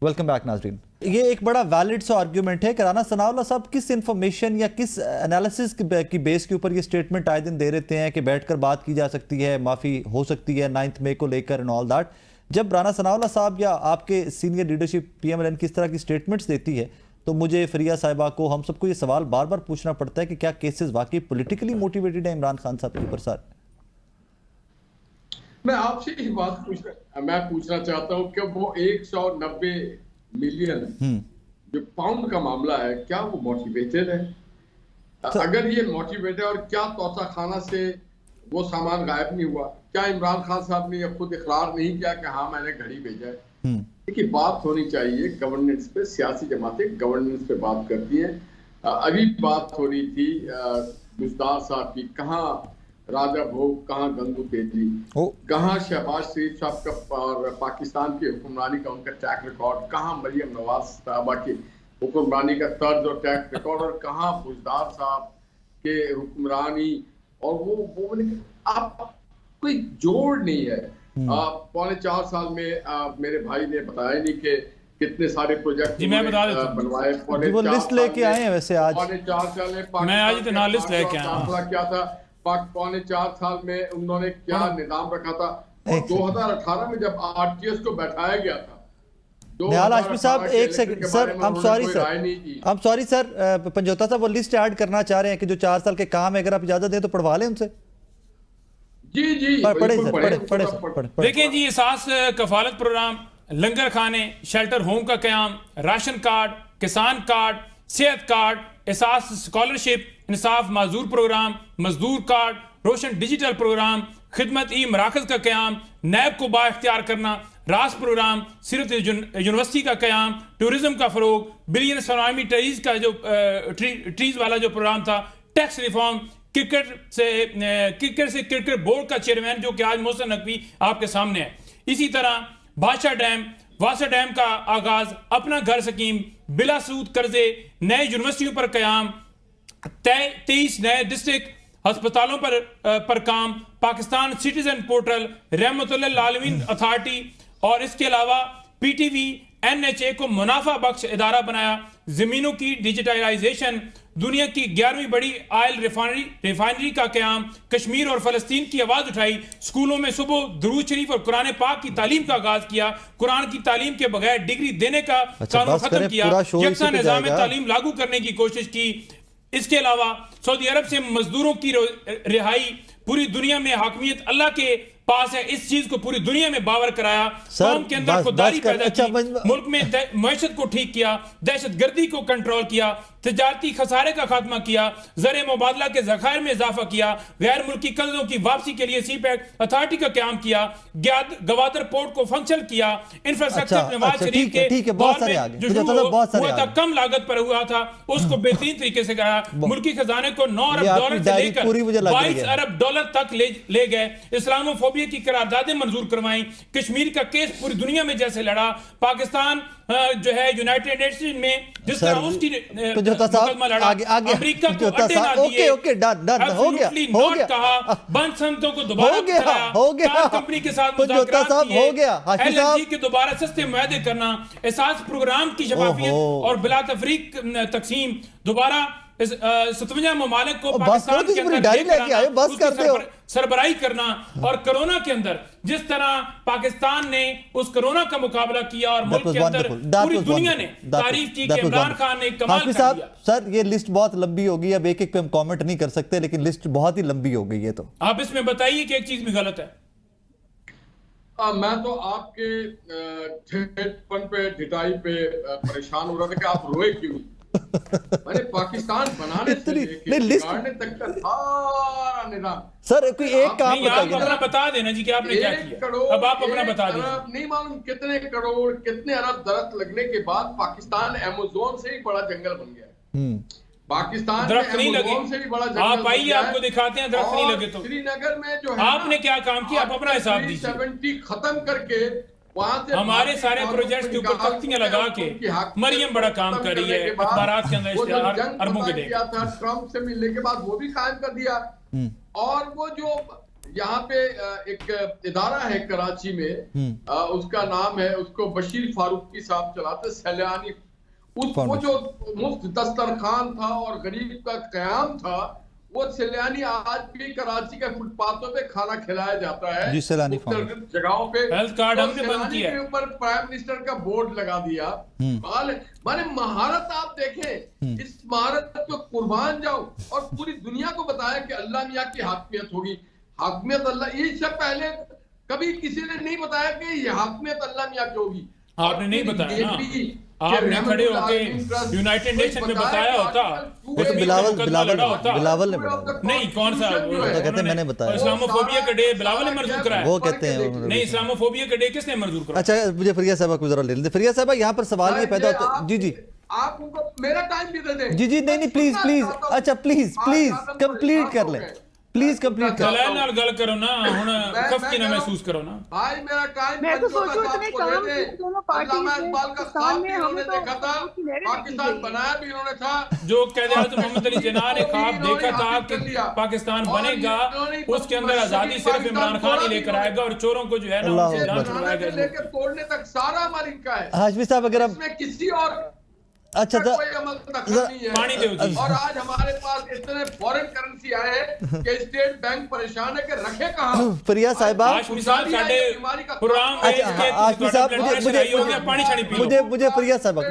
Welcome back नाजरीन। ये एक बड़ा वैलिड सा आर्ग्यूमेंट है कि राना सनाउल्लाह साहब किस इंफॉर्मेशन या किस एनालिसिस की बेस के ऊपर ये स्टेटमेंट आए दिन दे रहते हैं कि बैठकर बात की जा सकती है, माफ़ी हो सकती है 9 मई को लेकर एंड ऑल दैट। जब राना सनाउल्लाह साहब या आपके सीनियर लीडरशिप PMLN किस तरह की स्टेटमेंट्स देती है तो मुझे फरिया साहिबा को, हम सबको ये सवाल बार बार पूछना पड़ता है कि क्या केसेस वाकई पॉलिटिकली मोटिवेटेड है इमरान खान साहब के ऊपर? सर मैं आपसे एक बात पूछना चाहता हूं कि वो 190 मिलियन जो पाउंड का मामला है, क्या वो मोटिवेटेड है? अगर ये मोटिवेटेड है, और क्या तोता खाना से वो सामान गायब नहीं हुआ? क्या इमरान खान साहब ने खुद इकरार नहीं किया कि हाँ मैंने घड़ी भेजा है? देखिए, बात होनी चाहिए गवर्नेंस पे। सियासी जमातें गवर्नेंस पे बात करती हैं। अभी बात हो रही थी गुजदार साहब की, कहाँ राजा भोग, कहाँ गंगू तेजी, कहाँ शहबाज शरीफ साहब का और पाकिस्तान की हुक्मरानी का उनका ट्रैक रिकॉर्ड, कहाँ मरियम नवाज साहबा की हुक्मरानी का तर्ज और ट्रैक रिकॉर्ड, और कहाँ गुजदार साहब के हुक्मरानी। और वो आप कोई जोड़ नहीं है। 4.5 साल में मेरे भाई ने बताया नहीं कि कितने सारे प्रोजेक्ट जी मैं बता देता हूं। बनवाए। वो लिस्ट लेके आए हैं वैसे आज। 4.5 साल में मैं आज इतना लिस्ट लेके आया हूं। क्या था 4.5 साल में उन्होंने क्या निजाम रखा था? और 2018 में जब RTS को बैठाया गया था, निहाल हाशमी साहब एक second sir, I'm sorry sir, Panjota साहब वो लिस्ट ऐड करना चाह रहे हैं कि जो 4 साल के काम है, अगर आप इजाजत दें तो पढ़वा लें उनसे। जी पढ़े। देखें जी, एहसास कफालत प्रोग्राम, लंगर खाने, शेल्टर होम का क़याम, राशन कार्ड, किसान कार्ड, सेहत कार्ड, एहसास स्कॉलरशिप, इंसाफ माजूर प्रोग्राम, मजदूर कार्ड, रोशन डिजिटल प्रोग्राम, खिदमत मराकज का क़याम, नैब को बाख्तियार करना, रास प्रोग्राम, सिर्फ यूनिवर्सिटी का क़याम, टूरिज्म का फ़रोग, बिलियन सलामी ट्रीज का जो ट्रीज वाला जो प्रोग्राम था, टैक्स रिफॉर्म, क्रिकेट से क्रिकेट बोर्ड का चेयरमैन जो कि आज मोहसिन नकवी आपके सामने है। इसी तरह बादशाह डैम, वासा डैम का आगाज, अपना घर स्कीम, बिला सूद कर्जे, नए यूनिवर्सिटियों पर कयाम, 23 नए डिस्ट्रिक्ट अस्पतालों पर काम, पाकिस्तान सिटीजन पोर्टल, रहमतुल्लिल आलमीन अथॉरिटी, और इसके अलावा PTV NHA को मुनाफा बख्श इदारा बनाया, जमीनों की डिजिटलाइजेशन, दुनिया की 11वीं बड़ी ऑयल रिफाइनरी का क़याम, कश्मीर और फलस्तीन की आवाज उठाई, स्कूलों में सुबह दुरूद शरीफ और कुरान पाक की तालीम का आगाज किया, कुरान की तालीम के बगैर डिग्री देने का कानून खत्म किया, यकसा निज़ाम तालीम लागू करने की कोशिश की। इसके अलावा सऊदी अरब से मजदूरों की रिहाई, पूरी दुनिया में हाकमियत अल्लाह के पास है, इस चीज को पूरी दुनिया में बावर कराया, कौम के अंदर खुददारी पैदा की, मुल्क में मईशत को ठीक किया, दहशतगर्दी को कंट्रोल किया, तजारती खसारे का खात्मा किया, ज़र मुबादला के ज़खायर में इजाफा किया, गैर मुल्की कर्जों की वापसी के लिए CPEC अथॉरिटी का क़याम किया, गवादर पोर्ट को फंक्शन किया, इंफ्रास्ट्रक्चर नवाज शरीफ के जो कम लागत पर हुआ था उसको बेहतरीन तरीके से कराया, मुल्की खजाने को 9 अरब डॉलर से लेकर 22 अरब डॉलर तक ले गए, इस्लामोफोबिया की करारदादें मंजूर करवाई, कश्मीर का केस पूरी दुनिया में जैसे लड़ा, पाकिस्तान जो है यूनाइटेड नेशन में जिस तरह उसकी मुकदमा लड़ा, अमेरिका को अड्डे ना दिए, एब्सोल्युटली नॉट कहा, बंद सनतों को दोबारा कराया, कार कंपनी के साथ मुज़ाकरात किए, LNG के दोबारा सस्ते मुआहदे करना, एहसास प्रोग्राम की शफाफियत और बिला तफरीक तकसीम, दोबारा 57 ममालिक को पाकिस्तान के अंदर सरबराही करना, और कोरोना के अंदर जिस तरह पाकिस्तान ने उस कोरोना का मुकाबला किया और मुल्क के अंदर पूरी दुनिया ने तारीफ की कि इमरान खान ने कमाल कर दिया। सर ये लिस्ट बहुत लंबी होगी, अब एक पे हम कमेंट नहीं कर सकते, लेकिन लिस्ट बहुत ही लंबी हो गई है, तो आप इसमें बताइए कि एक चीज भी गलत है। मैं तो आपके ठेठपन पे, ढिठाई पे परेशान हो रहा था कि आप रोए क्यों। मैंने पाकिस्तान बनाने से लेके बिगाड़ने तक का सारा निजाम। सर कोई एक काम बताइए, अपना बता देना जी कि आपने क्या किया। अब आप अपना बता दीजिए। नहीं मालूम कितने करोड़, कितने अरब दरख्त लगने के बाद पाकिस्तान अमेज़न से ही बड़ा जंगल बन गया। पाकिस्तान दरख्त नहीं लगे, से भी बड़ा जंगल, आप आइए आपको दिखाते हैं दरख्त नहीं लगे तो। श्रीनगर में जो है आपने क्या काम किया, आप अपना हिसाब दीजिए। 70 खत्म करके हमारे सारे प्रोजेक्ट्स के ऊपर तख्तियां लगा के मरियम बड़ा काम कर रही है, अखबारात के अंदर इश्तिहार अरबों के दे। ट्रंप से मिलने के बाद वो भी कायम कर दिया, और वो जो यहाँ पे एक इदारा है कराची में, उसका नाम है, उसको बशीर फारूकी साहब चलाते, सैलानी। वो जो मुफ्त दस्तरखान था और गरीब का क़याम था, वो सैलानी आज भी कराची के फुटपाथों पे खाना खिलाया जाता है, जी सैलानी जगहों पे। हेल्थ कार्ड हमने बंद किया के ऊपर प्राइम मिनिस्टर का बोर्ड लगा दिया। माने महारत आप देखें, इस महारत को कुर्बान जाओ और पूरी दुनिया को बताया कि अल्लाह मियाँ की हाकमियत होगी। हाकमियत अल्लाह, ये सब पहले कभी किसी ने नहीं बताया कि ये हाकमियत अल्लाह मियाँ की होगी। आपने नहीं बताया ना, आपने खड़े होके यूनाइटेड नेशन में बताया होता, बिलावल ने नहीं, कौन सा तो कहते हैं मैंने बताया। इस्लामोफोबिया का डे बिलावल ने मंजूर कराया, वो कहते हैं नहीं, इस्लामोफोबिया का डे किसने मंजूर कराया? अच्छा, मुझे फरिया साहब को जरा ले लेते। फरिया साहब, यहाँ पर सवाल ये पैदा होता है। जी जी, आप उनको मेरा टाइम भी दे दें। जी जी, नहीं प्लीज प्लीज, अच्छा प्लीज कंप्लीट कर ले, प्लीज कंप्लीट कर। चले नाल गल करो ना, हुन खफकी ना महसूस करो ना भाई। मेरा टाइम, मैं तो सोचूं इतने काम दोनों पार्टी पाकिस्तान में हमने देखा था, पाकिस्तान बनाया भी इन्होंने था। जो क़ायद-ए-आज़म मोहम्मद अली जिन्ना ने ख्वाब देखा था कि पाकिस्तान बनेगा, उसके अंदर आजादी सिर्फ इमरान खान ही लेकर आएगा और चोरों को जो है ना उनसे जान छुड़वाएगा। लेकर तोड़ने तक सारा अमल इनका है। हाशमी साहब, अगर अब इसमें किसी और अच्छा कोई अमल दखल नहीं है। पानी दो जी। और आज हमारे पास इतने फॉरेन करेंसी आए हैं कि स्टेट बैंक परेशान है कि रखे कहाँ। फरिया साहिबा, आशमी साहब साडे प्रोग्राम में इसके आशमी साहब, पानी छानी पी लो, मुझे फरिया साहिबा,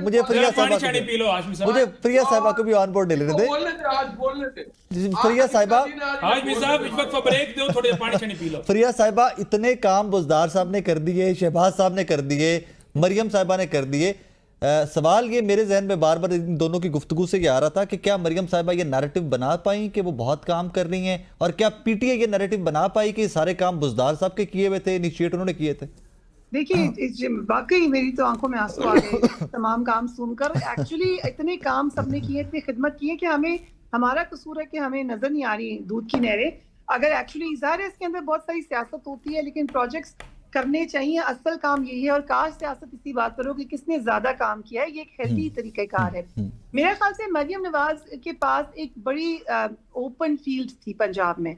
पानी छानी पी लो आशमी साहब, मुझे फरिया साहिबा को भी ऑन बोर्ड ले लेने दे। बोलने थे फरिया साहिबा, आशमी साहब इस वक्त ब्रेक दो, थोड़े पानी छानी पी लो। फरिया साहिबा, इतने काम बुज़दार साहब ने कर दिए, शहबाज साहब ने कर दिए, मरियम साहिबा ने कर दिए। सवाल ये मेरे जहन में बार बार इन दोनों की गुफ्तगू से ये आ रहा था कि क्या मरियम साहिबा ये नैरेटिव बना पाई कि वो बहुत काम कर रही हैं, और क्या पीटीआई ये नैरेटिव बना पाई कि सारे काम बुज़दार साहब के किए हुए थे, इनिशिएट उन्होंने किए थे? देखिए, वाकई मेरी तो आंखों में आंसू आ गए तमाम काम सुनकर। एक्चुअली इतने काम सबने किए, इतनी खिदमत की है कि हमें, हमारा कसूर है कि हमें नजर नहीं आ रही दूध की नहरें। अगर एक्चुअली ज़ाहिर है इसके अंदर बहुत सारी सियासत होती है, लेकिन प्रोजेक्ट्स करने चाहिए। असल काम यही है, और काश सियासत इसी बात पर हो कि किसने ज्यादा काम किया है। ये एक हेल्दी तरीक़ाकार है। मेरे ख्याल से मरियम नवाज के पास एक बड़ी ओपन फील्ड थी पंजाब में।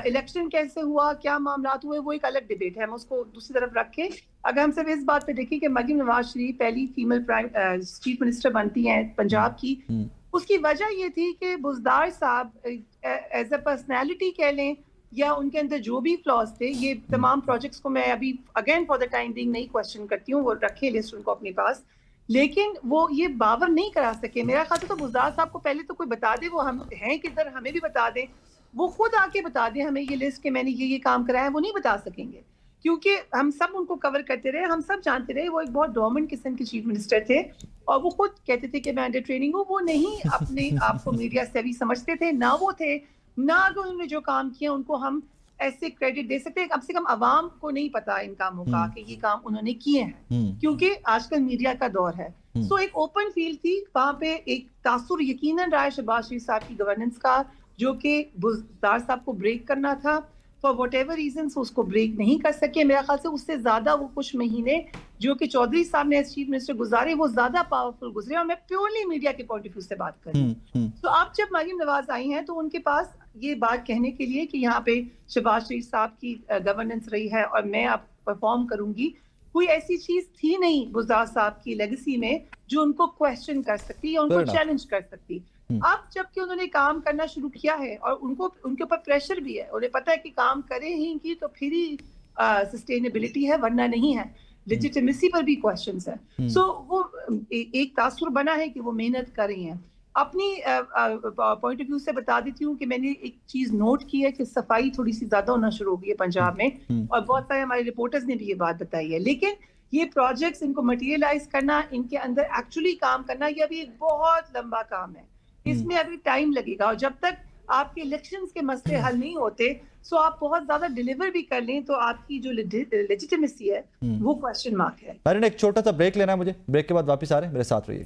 इलेक्शन कैसे हुआ, क्या मामला हुए, वो एक अलग डिबेट है, हम उसको दूसरी तरफ रख के अगर हम सिर्फ इस बात पे देखें कि मरियम नवाज शरीफ पहली फीमेल चीफ मिनिस्टर बनती हैं पंजाब की, उसकी वजह ये थी कि बुज़दार साहब एज अ पर्सनैलिटी कह लें या उनके अंदर जो भी फ्लॉज थे, ये तमाम प्रोजेक्ट्स को मैं अभी again for the time being नहीं क्वेश्चन करती हूँ, वो रखे लिस्ट उनको अपने पास, लेकिन वो ये बावर नहीं करा सके। मेरा ख्याल है तो बुज़दार साहब को पहले तो कोई बता दे वो हम हैं किधर, हमें भी बता दें, वो खुद आके बता दें हमें ये लिस्ट के मैंने ये काम कराया है। वो नहीं बता सकेंगे क्योंकि हम सब उनको कवर करते रहे, हम सब जानते रहे वो एक बहुत डोमिनेंट किस्म के चीफ मिनिस्टर थे, और वो खुद कहते थे कि मैं अंडर ट्रेनिंग हूँ। वो नहीं अपने आप को मीडिया से भी समझते थे, ना वो थे, ना अगर उन्होंने जो काम किया उनको हम ऐसे क्रेडिट दे सकते हैं। कम से कम अवाम को नहीं पता इन कामों का कि ये काम उन्होंने किए हैं, क्योंकि आजकल मीडिया का दौर है। सो एक ओपन फील्ड थी, वहां पे एक तासुर यकीनन रहा है शहबाज शरीफ साहब की गवर्नेंस का, जो कि बुज़दार साहब को ब्रेक करना था। फॉर वट एवर रीजन उसको ब्रेक नहीं कर सके। मेरा ख्याल से उससे ज्यादा वो कुछ महीने जो कि चौधरी साहब ने एज चीफ मिनिस्टर गुजारे, वो ज्यादा पावरफुल गुजरे, और मैं प्योरली मीडिया के पॉइंट ऑफ व्यू से बात कर रही हूँ। तो अब जब मरियम नवाज आई हैं तो उनके पास ये बात कहने के लिए कि यहाँ पे शहबाज शरीफ साहब की गवर्नेंस रही है और मैं अब परफॉर्म करूंगी, कोई ऐसी चीज थी नहीं बुज़दार साहब की लेगेसी में जो उनको क्वेश्चन कर सकती या उनको चैलेंज कर सकती। अब जबकि उन्होंने काम करना शुरू किया है और उनको उनके ऊपर प्रेशर भी है, उन्हें पता है कि काम करें ही की तो फिर ही सस्टेनेबिलिटी है, वरना नहीं है। लेजिटिमेसी पर भी क्वेश्चंस है। सो वो एक तासुर बना है कि वो मेहनत कर रही हैं। अपनी पॉइंट ऑफ व्यू से बता देती हूँ कि मैंने एक चीज नोट की है कि सफाई थोड़ी सी ज्यादा होना शुरू हो गई है पंजाब में, और बहुत सारे हमारे रिपोर्टर्स ने भी ये बात बताई है। लेकिन ये प्रोजेक्ट्स, इनको मटेरियलाइज करना, इनके अंदर एक्चुअली काम करना, ये अभी एक बहुत लंबा काम है, इसमें अभी टाइम लगेगा। और जब तक आपके इलेक्शंस के मसले हल नहीं होते, सो आप बहुत ज्यादा डिलीवर भी कर लें तो आपकी जो लेजिटिमेसी है वो क्वेश्चन मार्क है। एक छोटा सा ब्रेक लेना है मुझे, ब्रेक के बाद वापस आ रहे हैं, मेरे साथ रहिएगा।